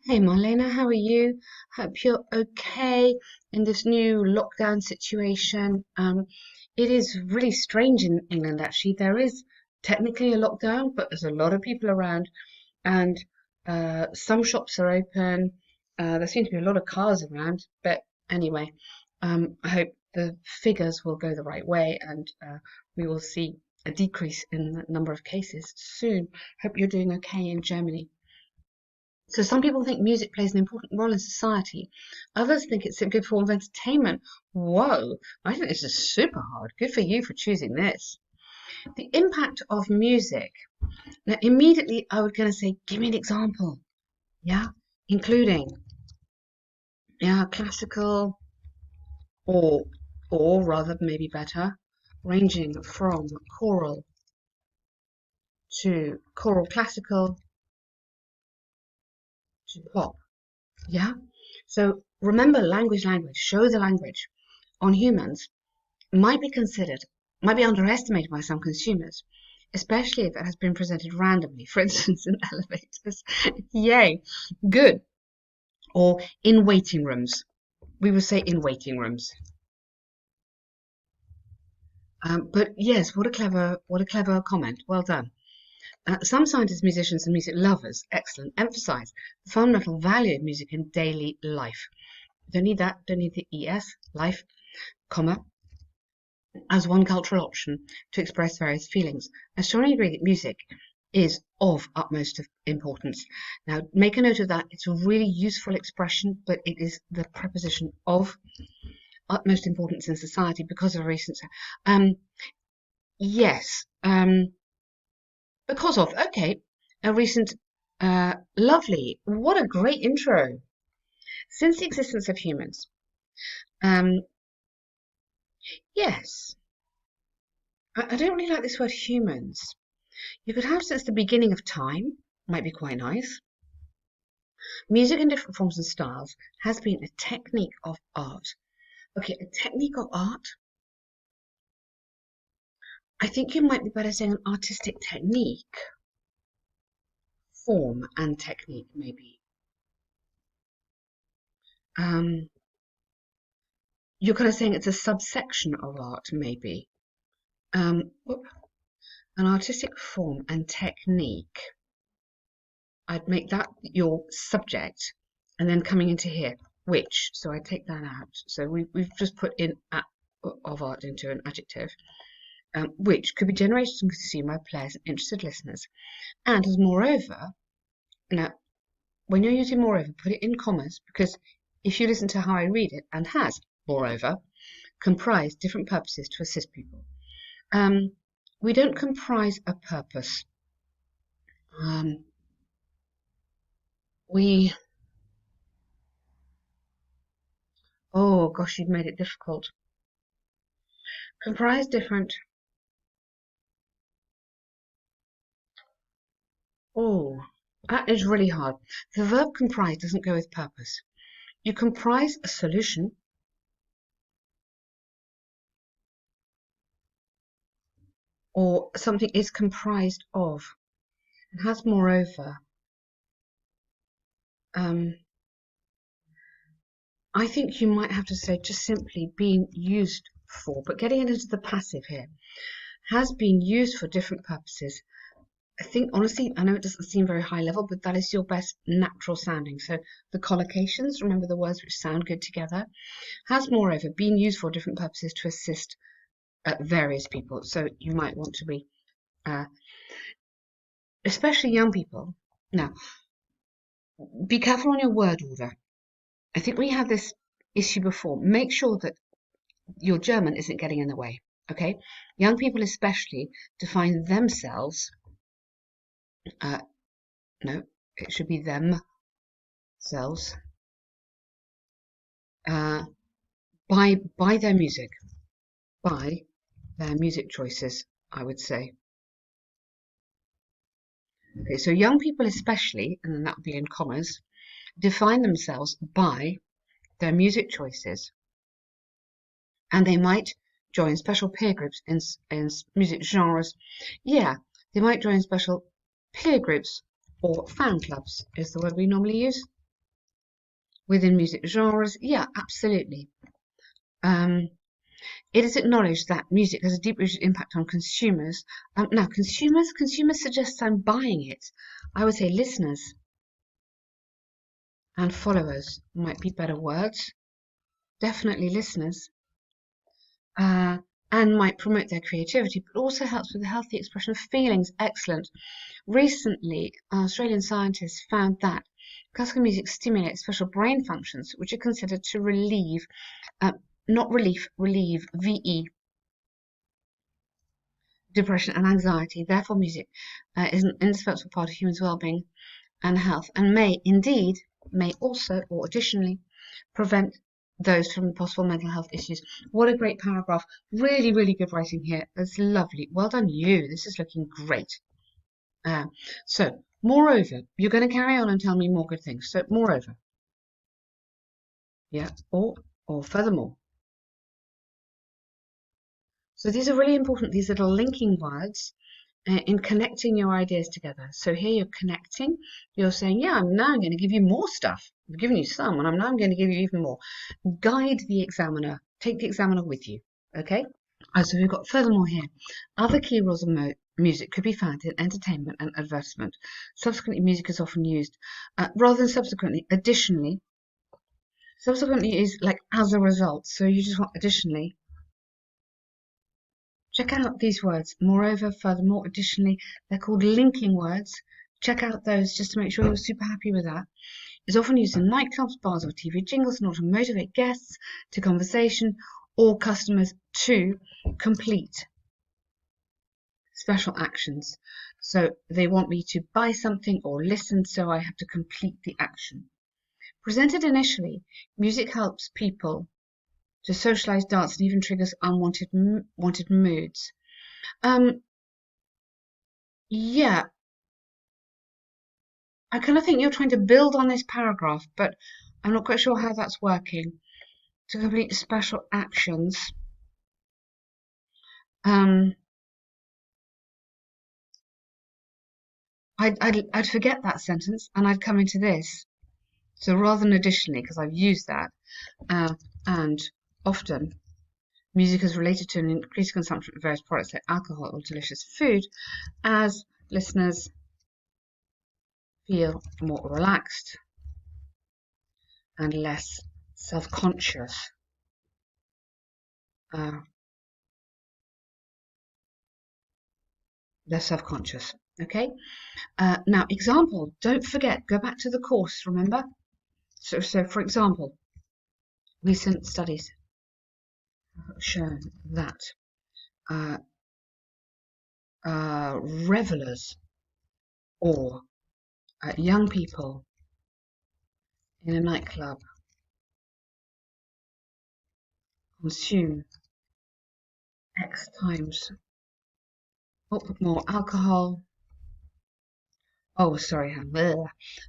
Hey Marlene, how are you? Hope you're okay in this new lockdown situation. It is really strange in England actually. There is technically a lockdown, but there's a lot of people around and some shops are open. There seem to be a lot of cars around, but anyway, I hope the figures will go the right way and we will see a decrease in the number of cases soon. Hope you're doing okay in Germany. So some people think music plays an important role in society. Others think it's a good form of entertainment. Whoa, I think this is super hard. Good for you for choosing this. The impact of music. Now, immediately I was going to say, give me an example. Yeah, including classical or or rather maybe better, ranging from choral to choral classical to pop. Yeah. So remember language, show the language on humans might be considered, might be underestimated by some consumers, especially if it has been presented randomly, for instance, in elevators. Yay, good. Or in waiting rooms. We would say in waiting rooms. But yes, what a clever comment. Well done. Some scientists, musicians, and music lovers, excellent, emphasize the fundamental value of music in daily life. Don't need that, don't need the ES, life, comma, as one cultural option to express various feelings. I strongly agree that music is of utmost importance. Now, make a note of that. It's a really useful expression, but it is the preposition of utmost importance in society because of a recent. Um, yes, because of, okay, a recent, lovely, what a great intro. Since the existence of humans, um, yes, I don't really like this word humans. You could have since the beginning of time, might be quite nice. Music in different forms and styles has been a technique of art. Okay, a technique of art. I think you might be better saying an artistic technique, form and technique, maybe. Um, you're kind of saying it's a subsection of art, maybe. Whoop. An artistic form and technique. I'd make that your subject, and then coming into here, which. So I take that out. So we've just put in of art into an adjective. Which could be generated and consumed by players and interested listeners, and as moreover, now when you're using moreover, put it in commas because if you listen to how I read it, and has moreover comprised different purposes to assist people. We don't comprise a purpose. Um, we oh gosh, you've made it difficult. Comprise different. Oh, that is really hard. The verb comprise doesn't go with purpose. You comprise a solution or something is comprised of. It has moreover. Um, I think you might have to say just simply being used for, but getting it into the passive here, has been used for different purposes. I think honestly, I know it doesn't seem very high level, but that is your best natural sounding. So the collocations, remember the words which sound good together, has moreover been used for different purposes to assist various people. So you might want to be, uh, especially young people. Now, be careful on your word order. I think we had this issue before. Make sure that your German isn't getting in the way. Okay, young people especially define themselves. No, it should be themselves uh, by their music, by their music choices. I would say. Okay, so young people especially, and then that would be in commas, define themselves by their music choices, and they might join special peer groups in music genres. Yeah, they might join special peer groups or fan clubs is the word we normally use. within music genres. Yeah, absolutely. It is acknowledged that music has a deep-rooted impact on consumers. Now, consumers suggest I'm buying it. I would say listeners and followers might be better words. Definitely listeners. And might promote their creativity, but also helps with the healthy expression of feelings. Excellent. Recently, Australian scientists found that classical music stimulates special brain functions, which are considered to relieve, relieve VE, depression and anxiety. Therefore, music is an indispensable part of humans' well-being and health, and may also, or additionally, prevent those from possible mental health issues. What a great paragraph. Really, really good writing here. It's lovely. Well done, you. This is looking great. So, moreover, you're going to carry on and tell me more good things. So, moreover. Yeah, or furthermore. So these are really important, these little linking words in connecting your ideas together. So here you're connecting, you're saying, yeah, I'm now going to give you more stuff. I've given you some, and I'm now going to give you even more. Guide the examiner. Take the examiner with you. Okay? So we've got furthermore here. Other key rules of music could be found in entertainment and advertisement. Subsequently, music is often used rather than subsequently. Additionally, subsequently is like as a result. So you just want additionally. Check out these words. Moreover, furthermore, additionally, they're called linking words. Check out those just to make sure you're super happy with that. It's often used in nightclubs, bars, or TV jingles in order to motivate guests to conversation or customers to complete special actions. So they want me to buy something or listen, so I have to complete the action. Presented initially, music helps people to socialize, dance, and even triggers unwanted moods. Yeah, I kind of think you're trying to build on this paragraph, but I'm not quite sure how that's working. To complete special actions. I'd forget that sentence and I'd come into this. So rather than additionally, because I've used that, and often music is related to an increased consumption of various products like alcohol or delicious food, as listeners feel more relaxed and less self-conscious. Less self-conscious. Okay. Now, example. Don't forget. Go back to the course. Remember. So for example, recent studies have shown that revelers or young people in a nightclub consume X times more alcohol. Oh, sorry,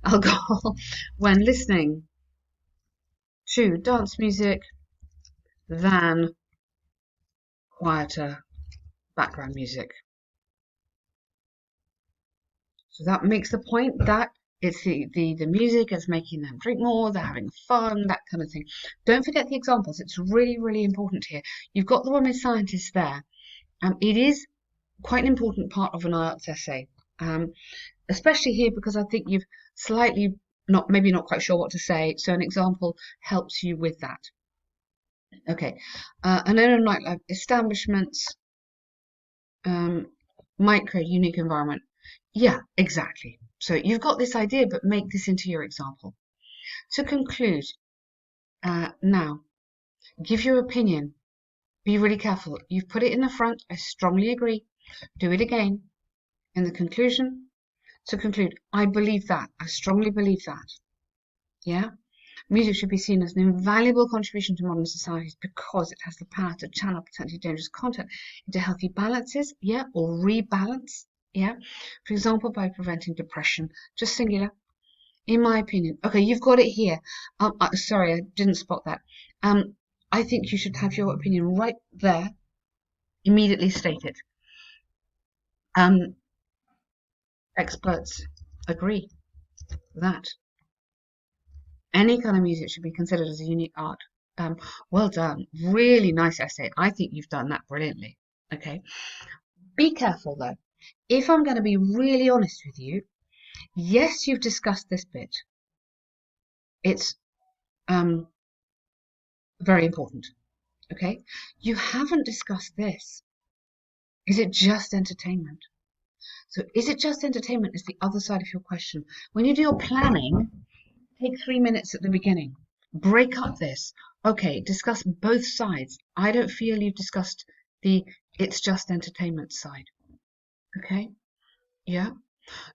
alcohol when listening to dance music than quieter background music. So that makes the point that it's the music is making them drink more, they're having fun, that kind of thing. Don't forget the examples. It's really, really important here. You've got the one with scientists there. It is quite an important part of an IELTS essay, especially here because I think you've slightly maybe not quite sure what to say. So an example helps you with that. Okay, and then in nightlife establishments, micro unique environment. Yeah, exactly. So you've got this idea, but make this into your example. To conclude, now, give your opinion. Be really careful. You've put it in the front. I strongly agree. Do it again. In the conclusion, to conclude, I believe that. I strongly believe that. Yeah? Music should be seen as an invaluable contribution to modern societies because it has the power to channel potentially dangerous content into healthy balances, yeah, or rebalance, yeah. For example, by preventing depression, just singular, in my opinion. Okay, you've got it here. Sorry, I didn't spot that. I think you should have your opinion right there, immediately stated. Experts agree that Any kind of music should be considered as a unique art. Well done. Really nice essay. I think you've done that brilliantly. Okay. Be careful though. If I'm going to be really honest with you, yes, you've discussed this bit. It's very important. Okay. You haven't discussed this. Is it just entertainment? So is it just entertainment is the other side of your question. When you do your planning, take 3 minutes at the beginning. Break up this. Okay, discuss both sides. I don't feel you've discussed the it's just entertainment side. Okay? Yeah?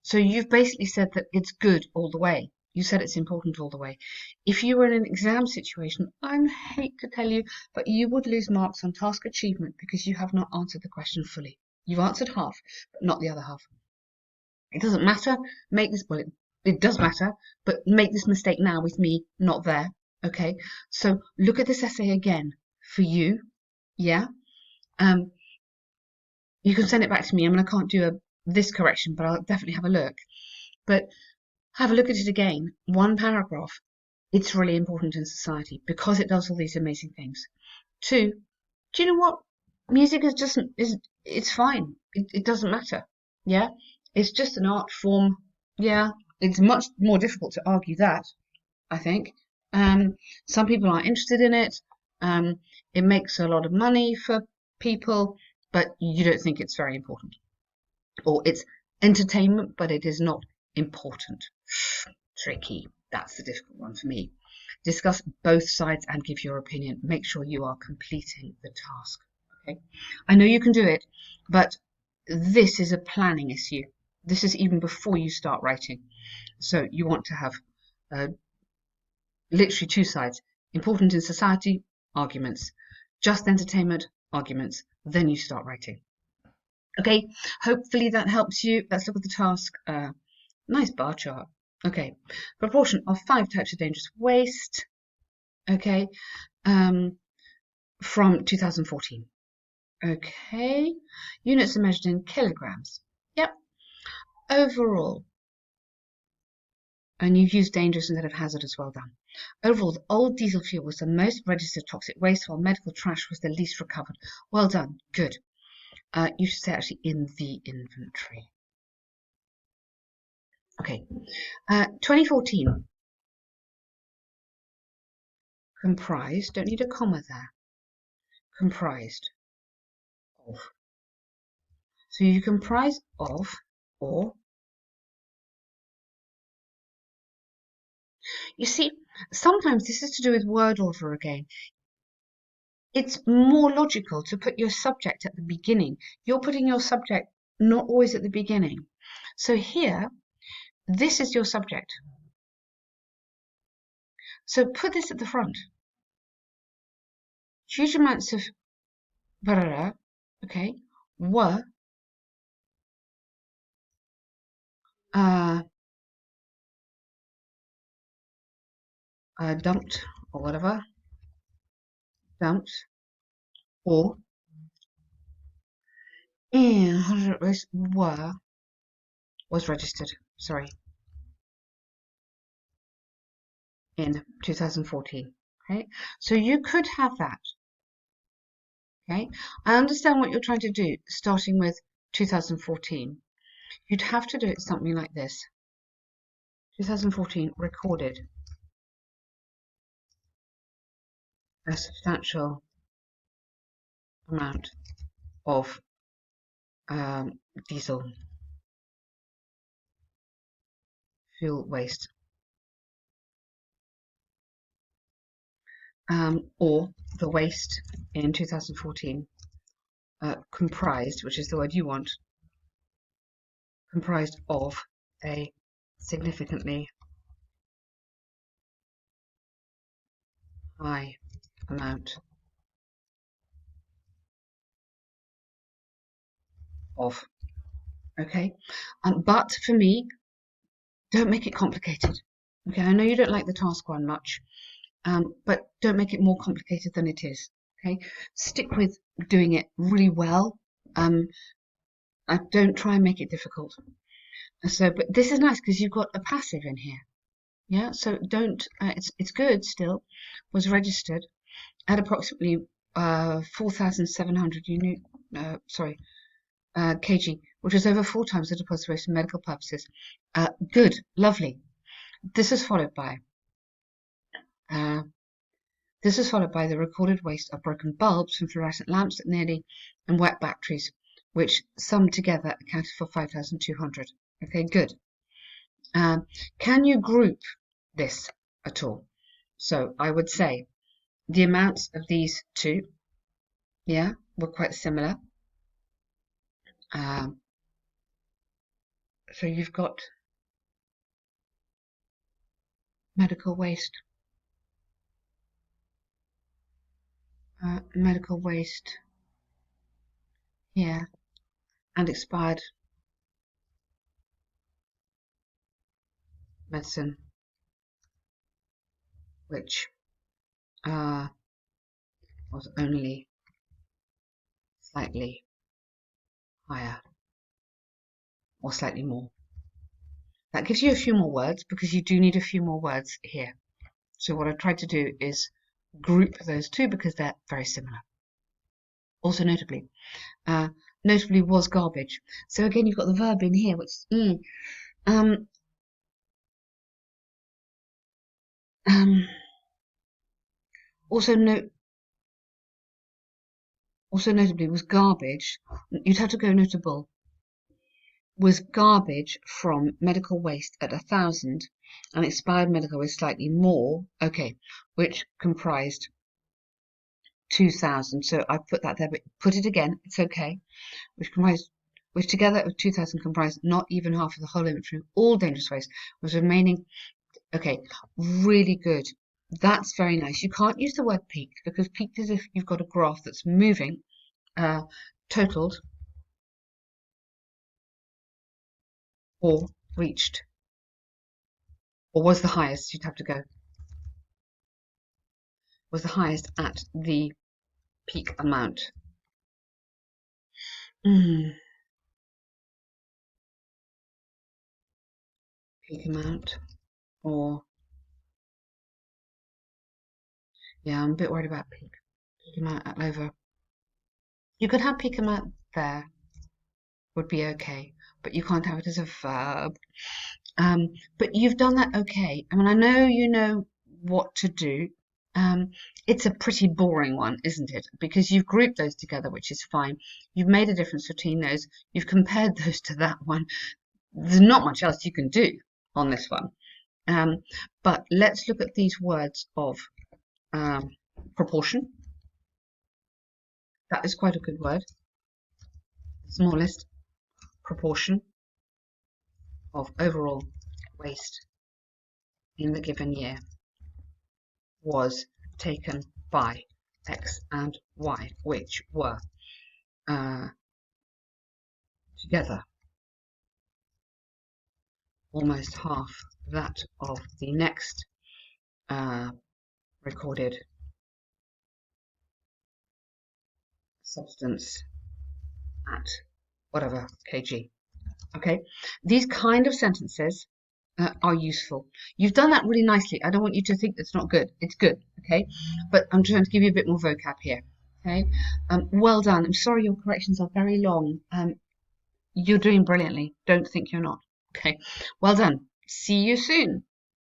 So you've basically said that it's good all the way. You said it's important all the way. If you were in an exam situation, I hate to tell you, but you would lose marks on task achievement because you have not answered the question fully. You've answered half, but not the other half. It doesn't matter. Make this, well, it does matter, but make this mistake now with me not there. Okay. So look at this essay again for you. Yeah. Um, you can send it back to me. I mean, I can't do this correction, but I'll definitely have a look. But have a look at it again. One paragraph. It's really important in society because it does all these amazing things. Two, do you know what? Music it's fine. It doesn't matter. Yeah. It's just an art form. Yeah. It's much more difficult to argue that, I think. Some people aren't interested in it. It makes a lot of money for people, but you don't think it's very important. Or it's entertainment, but it is not important. Tricky. That's the difficult one for me. Discuss both sides and give your opinion. Make sure you are completing the task. Okay. I know you can do it, but this is a planning issue. This is even before you start writing. So you want to have literally two sides. Important in society, arguments. Just entertainment, arguments. Then you start writing. Okay, hopefully that helps you. Let's look at the task. Nice bar chart. Okay, proportion of 5 types of dangerous waste. Okay, from 2014. Okay, units are measured in kilograms. Yep. Overall, and you've used dangerous instead of hazardous. Well done. Overall, the old diesel fuel was the most registered toxic waste, while medical trash was the least recovered. Well done. Good. You should say actually in the inventory. Okay. 2014. Comprised. Don't need a comma there. Comprised of. So you comprise of or. You see, sometimes this is to do with word order again. It's more logical to put your subject at the beginning. You're putting your subject not always at the beginning. So here, this is your subject. So put this at the front. Huge amounts of okay, were dumped or whatever, dumped or and was registered. Sorry, in 2014. Okay, so you could have that. Okay, I understand what you're trying to do, starting with 2014. You'd have to do it something like this. 2014 recorded a substantial amount of diesel fuel waste, or the waste in 2014 comprised, which is the word you want, comprised of a significantly high amount of. Okay, but for me, don't make it complicated. Okay, I know you don't like the task one much, but don't make it more complicated than it is. Okay, stick with doing it really well. Don't try and make it difficult. So, but this is nice because you've got a passive in here. Yeah, so don't, it's good still, was registered at approximately 4,700 unit, kg, which is over 4 times the deposit rate for medical purposes. Good, lovely. This is followed by uh, the recorded waste of broken bulbs from fluorescent lamps at nearly and wet batteries, which summed together accounted for 5,200. Okay, good. Can you group this at all? So I would say the amounts of these two, yeah, were quite similar. Um, so you've got medical waste, here, and expired medicine, which was only slightly higher or slightly more. That gives you a few more words because you do need a few more words here. So what I've tried to do is group those two because they're very similar. Also notably was garbage. So again, you've got the verb in here, which is also notably was garbage. You'd have to go notable. Was garbage from medical waste at 1,000 and expired medical waste slightly more. Okay, which comprised 2,000. So I put that there, but put it again. It's okay. Which together of 2,000 comprised not even half of the whole inventory of all dangerous waste, was remaining. Okay, really good. That's very nice. You can't use the word peaked because peaked is if you've got a graph that's moving, totaled, or reached, or was the highest. You'd have to go. Was the highest at the peak amount. Peak amount, or yeah, I'm a bit worried about peak amount at over. You could have peak amount there, would be okay, but you can't have it as a verb. But you've done that okay. I mean, I know you know what to do. It's a pretty boring one, isn't it? Because you've grouped those together, which is fine. You've made a difference between those. You've compared those to that one. There's not much else you can do on this one. But let's look at these words of proportion. That is quite a good word. Smallest proportion of overall waste in the given year was taken by X and Y, which were together almost half that of the next recorded substance at whatever kg. Okay, these kind of sentences are useful. You've done that really nicely. I don't want you to think that's not good. It's good, okay? But I'm trying to give you a bit more vocab here, okay? Well done. I'm sorry your corrections are very long. You're doing brilliantly. Don't think you're not, okay? Well done. See you soon.